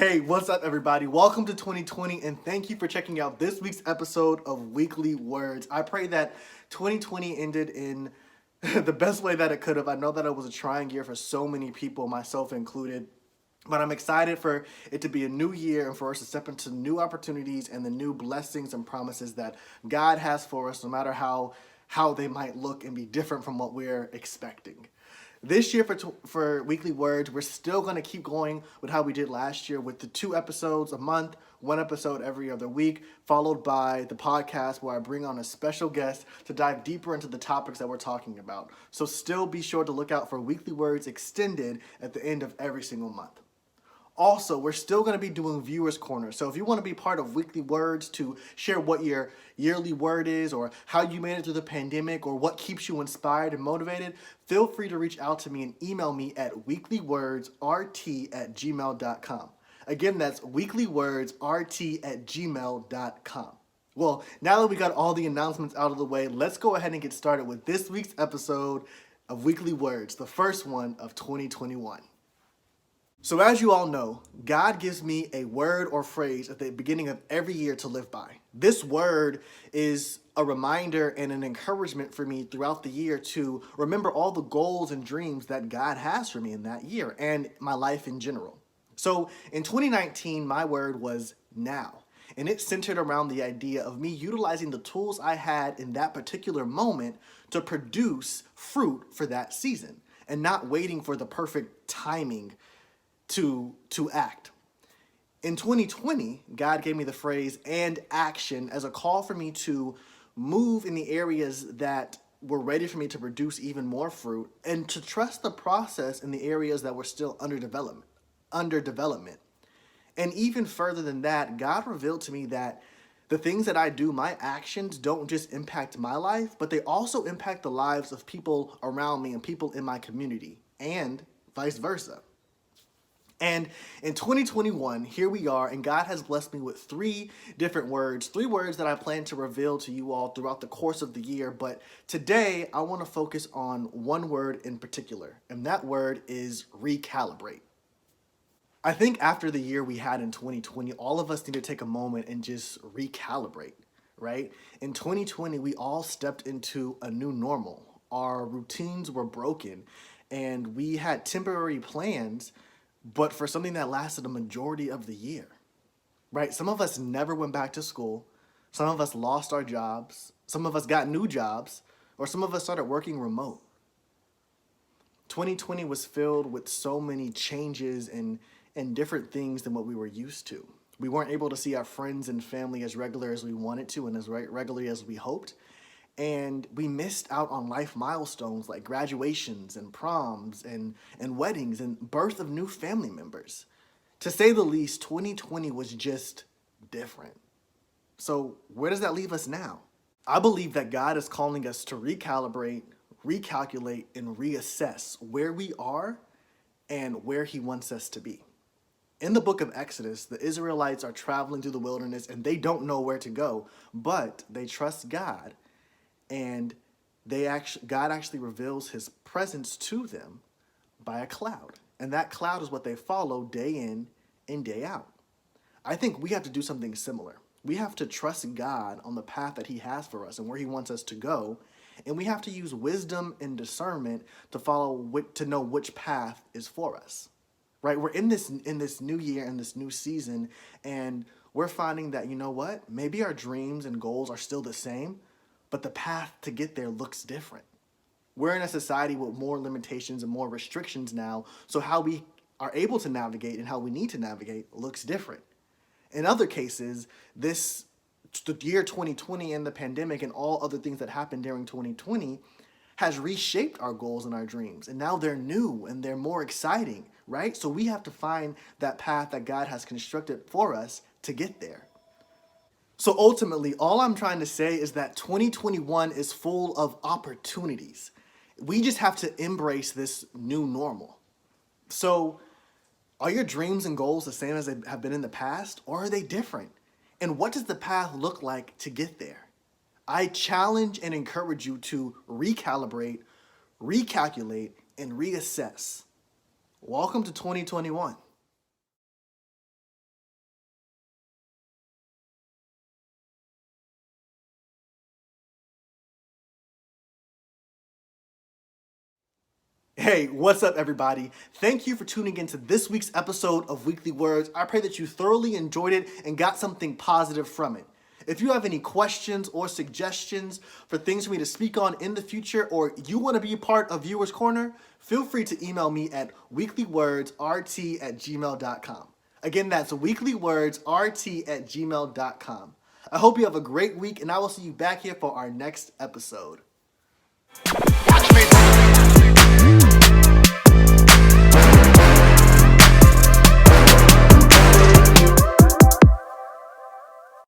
Hey, what's up, everybody? Welcome to 2020, and thank you for checking out this week's episode of Weekly Words. I pray that 2020 ended in the best way that it could have. I know that it was a trying year for so many people, myself included. But I'm excited for it to be a new year and for us to step into new opportunities and the new blessings and promises that God has for us, no matter how they might look and be different from what we're expecting. This year for Weekly Words, we're still going to keep going with how we did last year with the 2 episodes a month, 1 episode every other week, followed by the podcast where I bring on a special guest to dive deeper into the topics that we're talking about. So still be sure to look out for Weekly Words Extended at the end of every single month. Also, we're still going to be doing Viewers Corner. So if you want to be part of Weekly Words to share what your yearly word is or how you made it through the pandemic or what keeps you inspired and motivated, feel free to reach out to me and email me at weeklywordsrt@gmail.com. Again, that's weeklywordsrt@gmail.com. Well, now that we got all the announcements out of the way, let's go ahead and get started with this week's episode of Weekly Words, the first one of 2021. So as you all know, God gives me a word or phrase at the beginning of every year to live by. This word is a reminder and an encouragement for me throughout the year to remember all the goals and dreams that God has for me in that year and my life in general. So in 2019, my word was now. And it centered around the idea of me utilizing the tools I had in that particular moment to produce fruit for that season and not waiting for the perfect timing to act. In 2020, God gave me the phrase "and action" as a call for me to move in the areas that were ready for me to produce even more fruit and to trust the process in the areas that were still under development. And even further than that, God revealed to me that the things that I do, my actions don't just impact my life, but they also impact the lives of people around me and people in my community, and vice versa. And in 2021, here we are, and God has blessed me with 3 different words, 3 words that I plan to reveal to you all throughout the course of the year. But today, I want to focus on one word in particular, and that word is recalibrate. I think after the year we had in 2020, all of us need to take a moment and just recalibrate, right? In 2020, we all stepped into a new normal. Our routines were broken, and we had temporary plans but for something that lasted a majority of the year, right? Some of us never went back to school. Some of us lost our jobs. Some of us got new jobs, or some of us started working remote. 2020 was filled with so many changes and different things than what we were used to. We weren't able to see our friends and family as regular as we wanted to and as regularly as we hoped. And we missed out on life milestones like graduations and proms and weddings and birth of new family members. To say the least, 2020 was just different. So where does that leave us now? I believe that God is calling us to recalibrate, recalculate, and reassess where we are and where He wants us to be. In the book of Exodus, the Israelites are traveling through the wilderness and they don't know where to go, but they trust God. And God actually reveals His presence to them by a cloud. And that cloud is what they follow day in and day out. I think we have to do something similar. We have to trust God on the path that He has for us and where He wants us to go. And we have to use wisdom and discernment to know which path is for us. Right? We're in this new year, in this new season, and we're finding that, you know what? Maybe our dreams and goals are still the same, but the path to get there looks different. We're in a society with more limitations and more restrictions now, so how we are able to navigate and how we need to navigate looks different. In other cases, the year 2020 and the pandemic and all other things that happened during 2020 has reshaped our goals and our dreams, and now they're new and they're more exciting, right? So we have to find that path that God has constructed for us to get there. So ultimately, all I'm trying to say is that 2021 is full of opportunities. We just have to embrace this new normal. So are your dreams and goals the same as they have been in the past, or are they different? And what does the path look like to get there? I challenge and encourage you to recalibrate, recalculate, and reassess. Welcome to 2021. Hey, what's up, everybody? Thank you for tuning into this week's episode of Weekly Words. I pray that you thoroughly enjoyed it and got something positive from it. If you have any questions or suggestions for things for me to speak on in the future, or you want to be a part of Viewers Corner, feel free to email me at weeklywordsrt@gmail.com. Again, that's weeklywordsrt@gmail.com. I hope you have a great week, and I will see you back here for our next episode. Watch me.